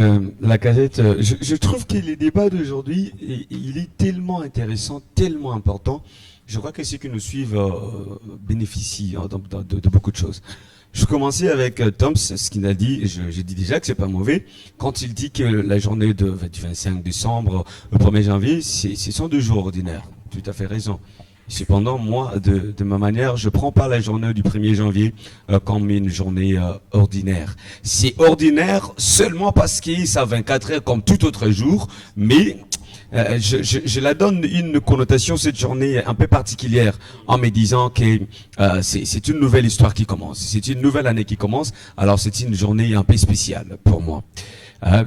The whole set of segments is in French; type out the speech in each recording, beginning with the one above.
La casette, je trouve que les débats d'aujourd'hui, il est tellement intéressant, tellement important. Je crois que ceux qui nous suivent bénéficient de beaucoup de choses. Je commençais avec Toms, ce qu'il a dit, je dis déjà que c'est pas mauvais, quand il dit que la journée du 25 décembre au 1er janvier, ce sont 2 jours ordinaires. Tout à fait raison. Cependant, moi, de ma manière, je prends pas la journée du 1er janvier comme une journée ordinaire. C'est ordinaire seulement parce que ça a 24 heures comme tout autre jour, mais je la donne une connotation, cette journée un peu particulière, en me disant que c'est une nouvelle histoire qui commence, c'est une nouvelle année qui commence, alors c'est une journée un peu spéciale pour moi.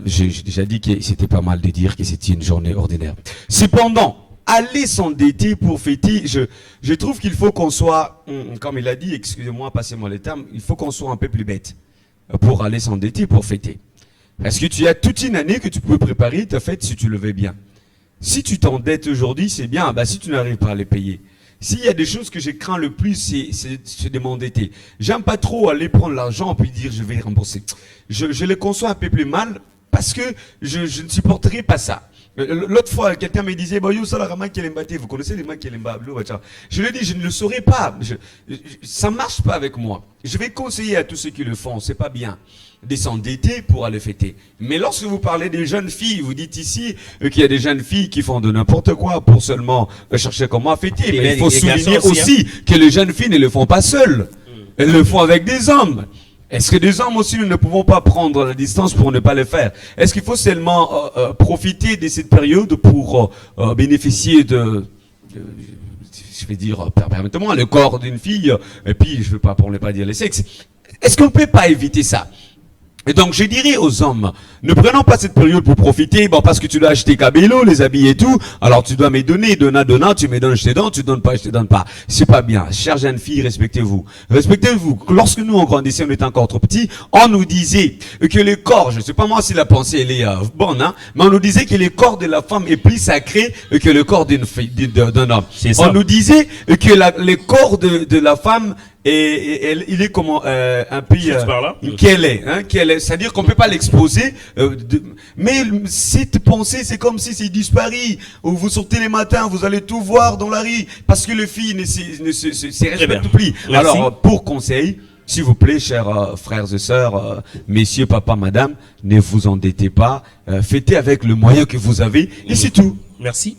J'ai déjà dit que c'était pas mal de dire que c'était une journée ordinaire. Cependant, aller s'endetter pour fêter, je trouve qu'il faut qu'on soit, comme il a dit, excusez-moi, passez-moi les termes, il faut qu'on soit un peu plus bête pour aller s'endetter pour fêter. Parce que tu as toute une année que tu peux préparer ta fête si tu le veux bien. Si tu t'endettes aujourd'hui, c'est bien. Bah, si tu n'arrives pas à les payer. S'il y a des choses que je crains le plus, c'est de m'endetter. J'aime pas trop aller prendre l'argent puis dire je vais rembourser. Je le conçois un peu plus mal parce que je ne supporterai pas ça. L'autre fois, quelqu'un me disait, bah, ça, la rama Kelembaté, vous connaissez les mains Kelemba, je lui ai dit, je ne le saurais pas. Ça marche pas avec moi. Je vais conseiller à tous ceux qui le font, c'est pas bien de s'endetter pour aller fêter. Mais lorsque vous parlez des jeunes filles, vous dites ici qu'il y a des jeunes filles qui font de n'importe quoi pour seulement chercher comment fêter. Mais il faut souligner aussi que les jeunes filles ne le font pas seules. Elles le font avec des hommes. Est-ce que des hommes aussi, nous ne pouvons pas prendre la distance pour ne pas le faire? Est-ce qu'il faut seulement profiter de cette période pour bénéficier je vais dire, permettez-moi, le corps d'une fille, et puis je ne veux pas, pour ne pas dire le sexe. Est-ce qu'on ne peut pas éviter ça? Et donc, je dirais aux hommes, ne prenons pas cette période pour profiter, bon, parce que tu dois acheter cabello, les habits et tout, alors tu dois me donner, donnant, tu me donnes, je te donne, tu donnes pas, je te donne pas. C'est pas bien. Chères jeunes filles, respectez-vous. Respectez-vous. Lorsque nous, on grandissait, on était encore trop petits, on nous disait que le corps, je sais pas moi si la pensée, elle est bonne, hein, mais on nous disait que le corps de la femme est plus sacré que le corps d'un homme. On nous disait que le corps de la femme, il est comment un peu qu'elle est, c'est-à-dire qu'on peut pas l'exposer. Mais cette pensée, c'est comme si c'est disparu. Vous sortez les matins, vous allez tout voir dans la rue parce que les filles ne se respectent plus. Merci. Alors, pour conseil, s'il vous plaît, chers frères et sœurs, messieurs, papa, madame, ne vous endettez pas. Fêtez avec le moyen que vous avez et c'est tout. Merci.